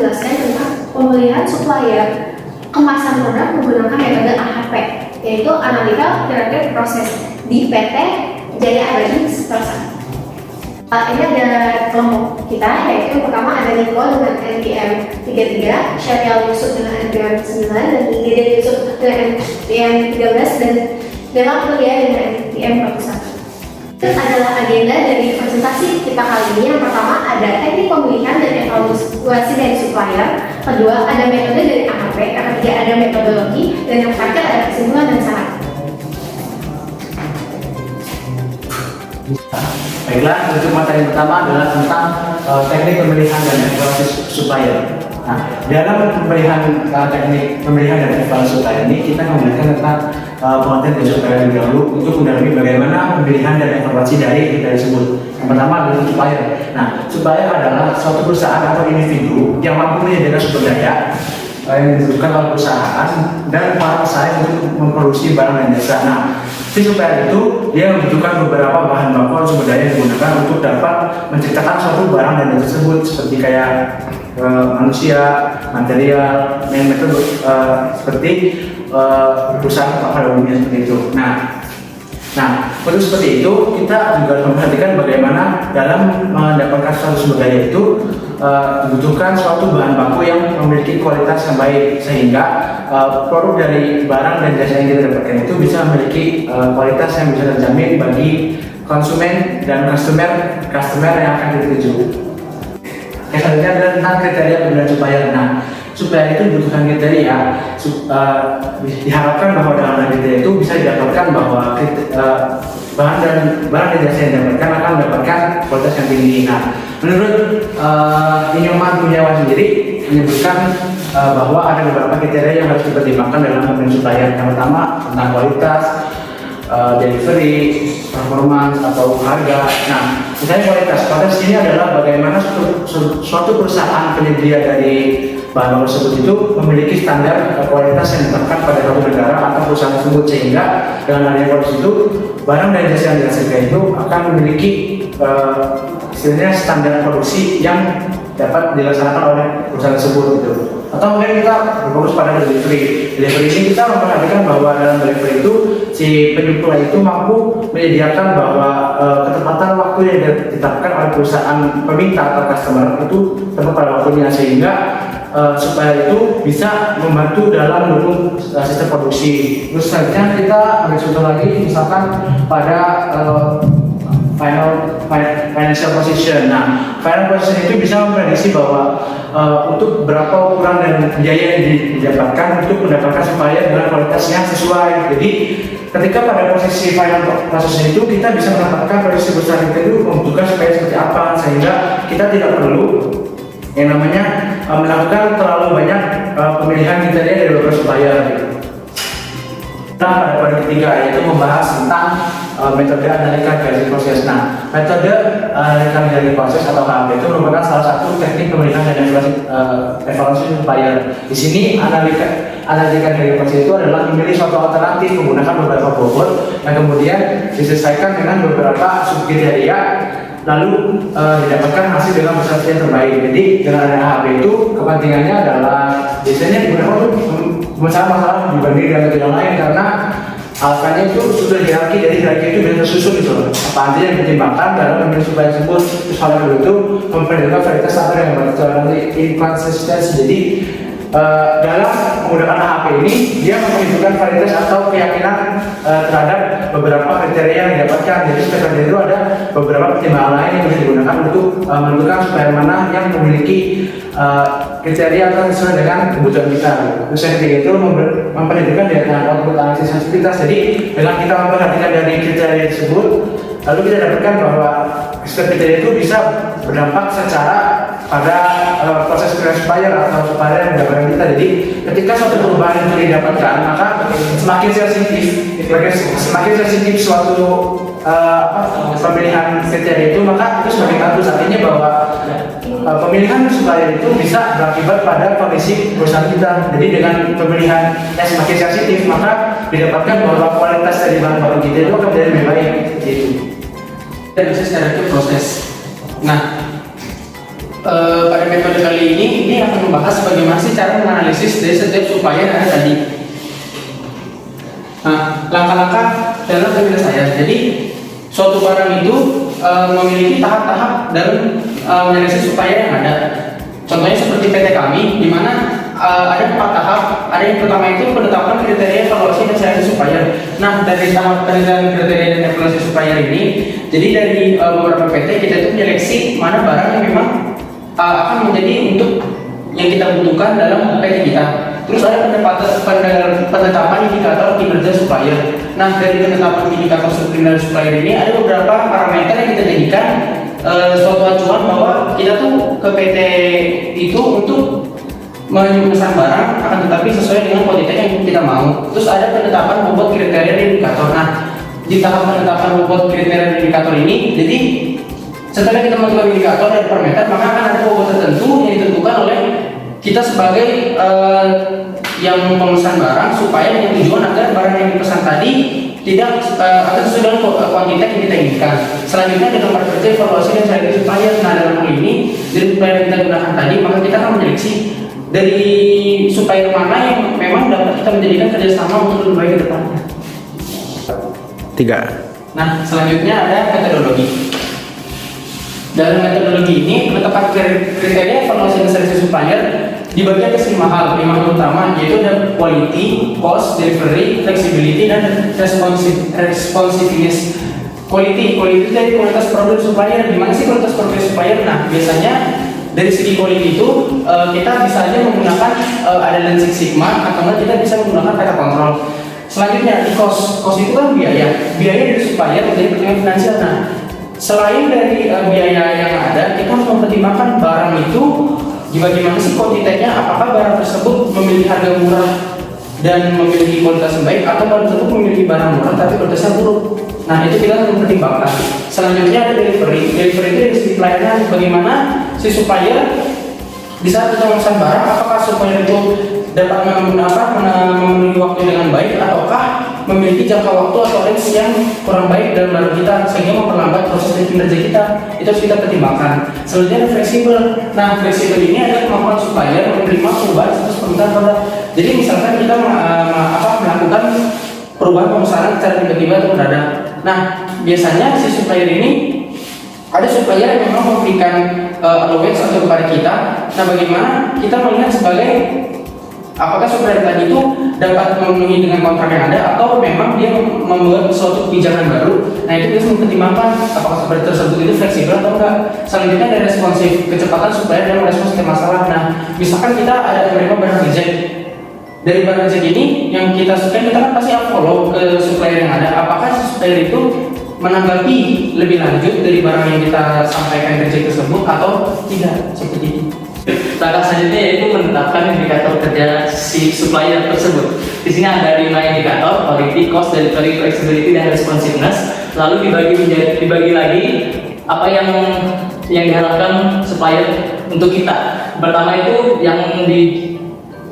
menjelaskan tentang pemulihan supplier kemasan produk menggunakan metode AHP, yaitu Analytical Iterative Process di PT Jaya Abadi Persada. Ini ada kelompok kita, yaitu yang pertama ada Niko dengan NPM 33, Syarial Yusuf dengan NPM 9, dan Dede Yusuf dengan NPM 13, dan Dewa Kuliah dengan NPM 41. Itu adalah agenda dari presentasi kita kali ini. Yang pertama ada teknik pemilihan dan evaluasi dari supplier, kedua ada metode dari AHP, yang ketiga ada metodologi, dan yang terakhir ada kesimpulan dan saran. Baiklah, untuk materi pertama adalah tentang teknik pemilihan dan evaluasi supplier. Nah, dalam teknik pemilihan dan evaluasi supplier ini kita memberikan tentang pengertian dari supplier lebih dahulu untuk mendalami bagaimana pemilihan dan evaluasi dari kita tersebut. Yang pertama adalah supplier. Nah, supplier adalah suatu perusahaan atau individu yang mampu menyediakan sumber daya yang dibutuhkan oleh perusahaan dan para pesaing untuk memproduksi barang dan jasa. Nah, si supplier itu dia membutuhkan beberapa bahan baku atau sumber daya yang digunakan untuk dapat menciptakan suatu barang dan jasa tersebut, seperti kayak manusia, material, dan metode seperti perusahaan pada umumnya seperti itu. Nah, untuk seperti itu kita juga memperhatikan bagaimana dalam mendapatkan suatu sumber daya itu dibutuhkan suatu bahan baku yang memiliki kualitas yang baik, sehingga produk dari barang dan jasa yang kita dapatkan itu bisa memiliki kualitas yang bisa terjamin bagi konsumen dan customer yang akan dituju. Yang selanjutnya adalah tentang kriteria pemilihan supplier. Nah, supplier itu dibutuhkan kriteria. Diharapkan bahwa dalam kriteria itu bisa didapatkan bahwa bahan dan jasa yang didapatkan akan mendapatkan kualitas yang tinggi. Nah, menurut Inyoman Kurniawan sendiri menyebutkan bahwa ada beberapa kriteria yang harus dipertimbangkan dalam pemilihan supplier. Yang pertama tentang kualitas, delivery, performance atau harga. Nah, misalnya kualitas ini adalah bagaimana suatu perusahaan penyedia dari bahan baku tersebut itu memiliki standar kualitas yang ditetapkan pada suatu negara atau perusahaan tersebut, sehingga dengan adanya kualitas itu barang dan jasa yang dihasilkan itu akan memiliki istilahnya standar produksi yang dapat dilaksanakan oleh perusahaan tersebut gitu. Atau mungkin kita berfokus pada delivery ini kita memperhatikan bahwa dalam delivery itu si penyuplai itu mampu menyediakan bahwa ketepatan waktu yang ditetapkan oleh perusahaan peminta atau customer itu tepat pada waktunya, sehingga supaya itu bisa membantu dalam mendukung sistem produksi. Terus selanjutnya kita ambil contoh lagi, misalkan pada financial position. Nah, financial position itu bisa memprediksi bahwa untuk berapa ukuran dan biaya yang didapatkan untuk mendapatkan supplier dengan kualitas yang sesuai. Jadi, ketika pada posisi financial position itu kita bisa mendapatkan prediksi besar itu membutuhkan supplier seperti apa, sehingga kita tidak perlu yang namanya melakukan terlalu banyak pemilihan kriteria dari beberapa supplier. Nah, pada poin ketiga yaitu membahas tentang metode analytical gathering process. Nah, metode analytical gathering process atau AHP itu merupakan salah satu teknik pemilihan dan evaluasi supplier. Di sini analytical gathering process itu adalah memilih suatu alternatif menggunakan beberapa bobot yang kemudian disesuaikan dengan beberapa subkriteria, lalu didapatkan hasil dengan persentase yang terbaik. Jadi dengan adanya AHP itu kepentingannya adalah biasanya digunakan untuk masalah dibanding dengan metode yang lain, karena alasannya itu sudah hierarki, jadi hierarki itu bisa tersusun gitu. Apa aja yang dipertimbangkan dalam memilih supplier tersebut. Terus hal kedua itu memperhatikan varietas standar yang berarti inconsistency. Jadi dalam menggunakan AHP ini dia menunjukkan varietas atau keyakinan terhadap beberapa kriteria yang didapatkan. Jadi kriteria itu ada beberapa pertimbangan lain yang bisa digunakan untuk menentukan supplier mana yang memiliki kriteria atau sesuai dengan kebutuhan kita. Terus yang ketiga itu memperhatikan data output analisis sensitivitas. Jadi dengan kita memperhatikan dari kriteria tersebut, lalu kita dapatkan bahwa kriteria itu bisa berdampak secara pada proses supplier atau supplier yang mendapatkan kita. Jadi ketika suatu perubahan itu didapatkan, maka semakin sensitif suatu pemilihan kriteria itu, maka itu semakin bagus. Artinya bahwa pemilihan supplier itu bisa berakibat pada kondisi perusahaan kita. Jadi dengan pemilihan yang semakin sensitif, maka didapatkan bahwa kualitas dari bahan baku kita itu akan menjadi lebih baik. Gitu. Dan bisa secara itu proses. Nah, pada metode kali ini akan membahas bagaimana sih cara menganalisis dari setiap supplier yang ada tadi. Nah, langkah-langkah dalam penyelesaian. Jadi suatu barang itu memiliki tahap-tahap dalam menganalisis supplier yang ada. Contohnya seperti PT kami, di mana ada 4 tahap. Ada yang pertama itu penetapan kriteria evaluasi dan seleksi supplier. Nah, dari tahap penetapan kriteria dan evaluasi supplier ini, jadi dari beberapa PT kita itu menyeleksi mana barang yang memang akan menjadi untuk yang kita butuhkan dalam PT kita. Terus ada penetapan indikator kinerja supplier. Nah, dari penetapan indikator kinerja supplier ini ada beberapa parameter yang kita jadikan suatu acuan bahwa kita tuh ke PT itu untuk memesan barang, akan tetapi sesuai dengan kualitas yang kita mau. Terus ada penetapan bobot kriteria dan indikator. Nah, di tahap penetapan bobot kriteria dan indikator ini, jadi setelah kita menentukan indikator dan parameter, maka akan ada bobot tertentu yang ditentukan oleh kita sebagai yang pemesan barang, supaya dengan tujuan agar barang yang dipesan tadi tidak akan sesuai dengan kuantitas yang kita inginkan. Selanjutnya ada nomor kerja evaluasi dan seleksi supplier. Nah, dalam hal ini dari supplier yang kita gunakan tadi, maka kita akan menyeleksi dari supplier mana yang memang dapat kita menjadikan kerjasama untuk lebih baik ke depannya. 3. Nah, selanjutnya ada metodologi. Dalam metodologi ini, penetapan kriteria evaluasi dan seleksi supplier dibagi atas 5 hal. 5 hal utama, yaitu ada quality, cost, delivery, flexibility, dan responsiveness. Quality dari kualitas produk supplier. Gimana sih kualitas produk supplier? Nah, biasanya dari segi quality itu kita bisa aja menggunakan ada Lean Six Sigma, atau enggak kita bisa menggunakan peta kontrol. Selanjutnya di cost itu kan biaya dari supplier menjadi pertimbangan finansial. Nah, selain dari biaya yang ada, kita harus mempertimbangkan barang itu bagaimana sih kuantitasnya, apakah barang tersebut memiliki harga murah dan memiliki kualitas yang baik, atau barang tersebut memiliki barang murah tapi kualitasnya buruk. Nah, itu kita harus mempertimbangkan. Selanjutnya ada delivery itu dari segi pelayanan, bagaimana si supplier bisa kita memesan barang, apakah supplier itu dapat memenuhi waktu dengan baik, ataukah memiliki jangka waktu atau range yang kurang baik dalam barang kita sehingga memperlambat proses kinerja kita. Itu harus kita pertimbangkan. Selanjutnya ada fleksibel. Nah, fleksibel ini adalah kemampuan supplier menerima perubahan status permintaan produk. Jadi misalkan kita melakukan perubahan pemesanan secara tiba-tiba atau mendadak. Nah, biasanya si supplier ini ada supplier yang memang memberikan allowance atau kepada kita. Nah, bagaimana kita melihat sebagai apakah supplier tadi itu dapat memenuhi dengan kontrak yang ada, atau memang dia membuat suatu kebijakan baru. Nah, itu bisa mempertimbangkan apakah supplier tersebut itu fleksibel atau enggak. Selanjutnya ada responsif, kecepatan supplier dalam merespons setiap masalah. Nah, misalkan kita ada menerima barang reject. Dari barang reject ini yang kita suka, kita kan pasti follow ke supplier yang ada. Apakah supplier itu menanggapi lebih lanjut dari barang yang kita sampaikan reject tersebut atau tidak, seperti itu. Langkah selanjutnya yaitu menetapkan indikator kerja si supplier tersebut. Di sini ada 5 indikator: quality, cost, delivery, flexibility, dan responsiveness. Lalu dibagi lagi apa yang diharapkan supplier untuk kita. Pertama itu yang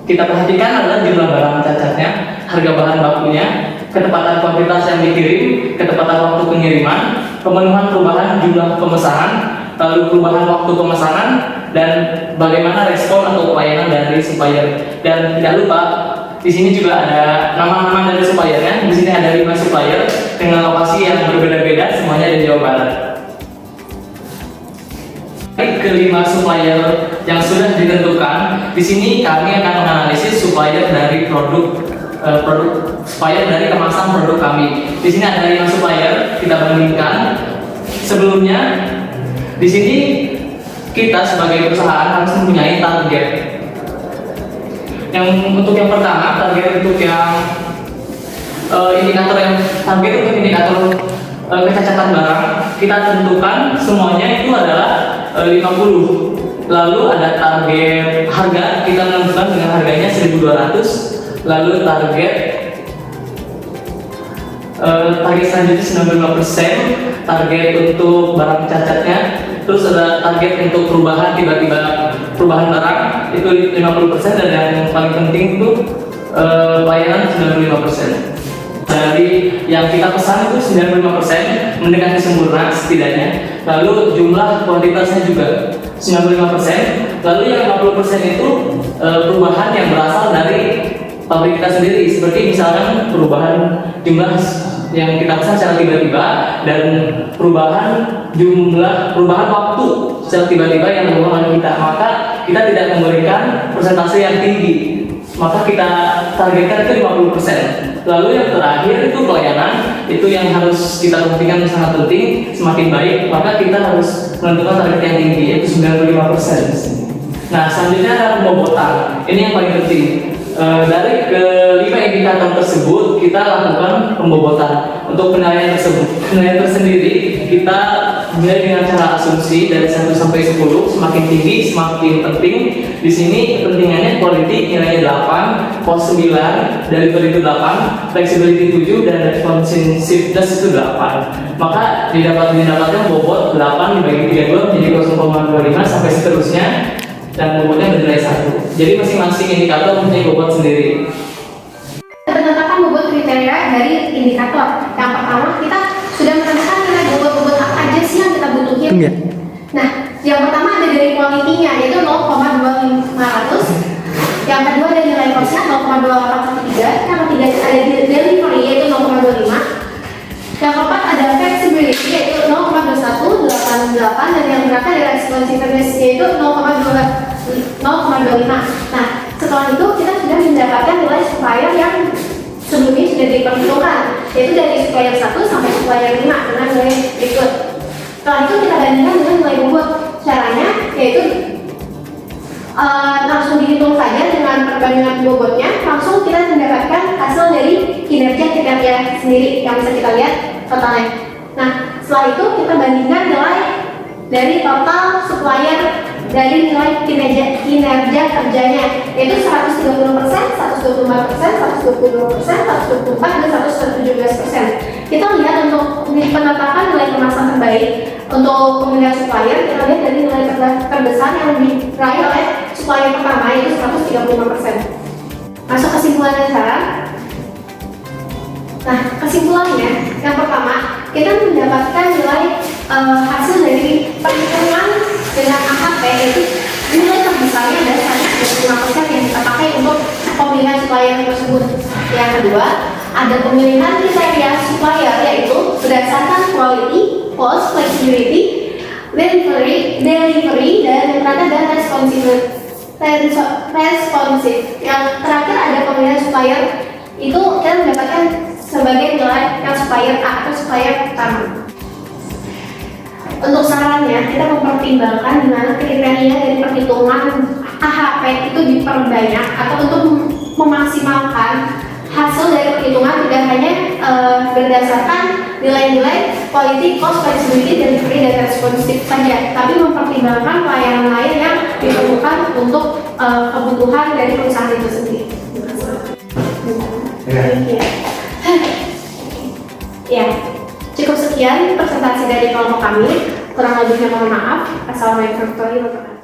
kita perhatikan adalah jumlah barang cacatnya, harga bahan bakunya, ketepatan kuantitas yang dikirim, ketepatan waktu pengiriman, pemenuhan perubahan jumlah pemesanan, lalu perubahan waktu pemesanan, dan bagaimana respon atau pelayanan dari supplier. Dan tidak lupa, di sini juga ada nama-nama dari suppliernya. Di sini ada 5 supplier dengan lokasi yang berbeda-beda, semuanya di Jawa Barat. Kelima supplier yang sudah ditentukan, di sini kami akan menganalisis supplier dari supplier dari kemasan produk kami. Di sini ada 5 supplier, kita bandingkan. Sebelumnya, di sini kita sebagai perusahaan harus mempunyai target. Untuk yang pertama, target untuk yang target untuk indikator kecacatan barang, kita tentukan semuanya itu adalah 50. Lalu ada target harga, kita menentukan dengan harganya 1.200. Lalu target selanjutnya 95%, target untuk barang cacatnya. Terus ada target untuk perubahan perubahan barang itu 50%, dan yang paling penting itu pelayanan 95%. Dari yang kita pesan itu 95%, mendekati sempurna setidaknya. Lalu jumlah kuantitasnya juga 95%. Lalu yang 50% itu perubahan yang berasal dari pabrik kita sendiri, seperti misalkan perubahan jumlah yang kita pesan secara tiba-tiba dan perubahan waktu secara tiba-tiba yang dilakukan oleh kita. Maka kita tidak memberikan persentase yang tinggi, maka kita targetkan itu 50%. Lalu yang terakhir itu pelayanan, itu yang harus kita perhatikan sangat penting. Semakin baik, maka kita harus menentukan target yang tinggi, yaitu 95%. Nah, selanjutnya adalah pembobotan. Ini yang paling penting. Dari kelima indikator tersebut kita lakukan pembobotan. Untuk penilaian tersendiri kita mulai dengan cara asumsi dari 1 sampai 10, semakin tinggi semakin penting. Di sini kepentingannya quality nilainya 8, cost 9, delivery itu 8, flexibility 7, dan responsiveness itu 8. Maka didapatkan bobot 8 dibagi 32 menjadi 0,25 sampai seterusnya, dan bobotnya bernilai 1. Jadi masing-masing indikator mempunyai bobot sendiri. Penetapan bobot kriteria dari indikator. Yang pertama, kita sudah menentukan nilai bobot apa aja sih yang kita butuhin. Nah, yang pertama ada dari quality-nya, yaitu 0,2500. Yang kedua ada nilai cost-nya 0,2813. Yang ketiga ada delivery, yaitu 0,25. Yang keempat ada flexibility, yaitu 0,2188. Dan yang terakhir ada responsiveness, yaitu 0,25. Nah, setelah itu kita sudah mendapatkan nilai supplier yang sebelumnya sudah diperhitungkan, yaitu dari supplier 1 sampai supplier 5 dengan nilai berikut. Setelah itu kita bandingkan dengan nilai bobot. Caranya yaitu langsung dihitung saja dengan perbandingan bobotnya, langsung kita mendapatkan hasil dari kinerja sendiri yang bisa kita lihat totalnya. Nah, setelah itu kita bandingkan nilai dari total supplier dari nilai kinerja kerjanya, yaitu 130%, 124%, 122%, 124%, dan 117%. Kita lihat untuk penetapan nilai kemasan terbaik untuk pemilihan supplier, kita lihat dari nilai terbesar yang diraih oleh supplier pertama, yaitu 135%. Masuk kesimpulannya sekarang. Nah, kesimpulannya yang pertama, kita mendapatkan nilai hasil dari perhitungan dengan AHP, yaitu nilai terbesarnya adalah 135% yang kita pakai untuk pemilihan supplier tersebut. Yang kedua, ada pemilihan kriteria supplier, yaitu berdasarkan quality, cost, flexibility, delivery, dan yang terakhir ada responsive. Yang terakhir ada pemilihan supplier, itu kita mendapatkan sebagai nilai yang supplier A atau supplier pertama. Untuk sarannya, kita mempertimbangkan di mana kriteria dari perhitungan AHP itu diperbanyak, atau untuk memaksimalkan hasil dari perhitungan tidak hanya berdasarkan nilai-nilai quality, cost, flexibility, delivery, dan responsive saja, tapi mempertimbangkan pelayanan lain yang diperlukan untuk kebutuhan dari perusahaan itu sendiri. Ya, cukup sekian presentasi dari kelompok kami. Kurang lebihnya mohon maaf. Assalamualaikum warahmatullahi wabarakatuh.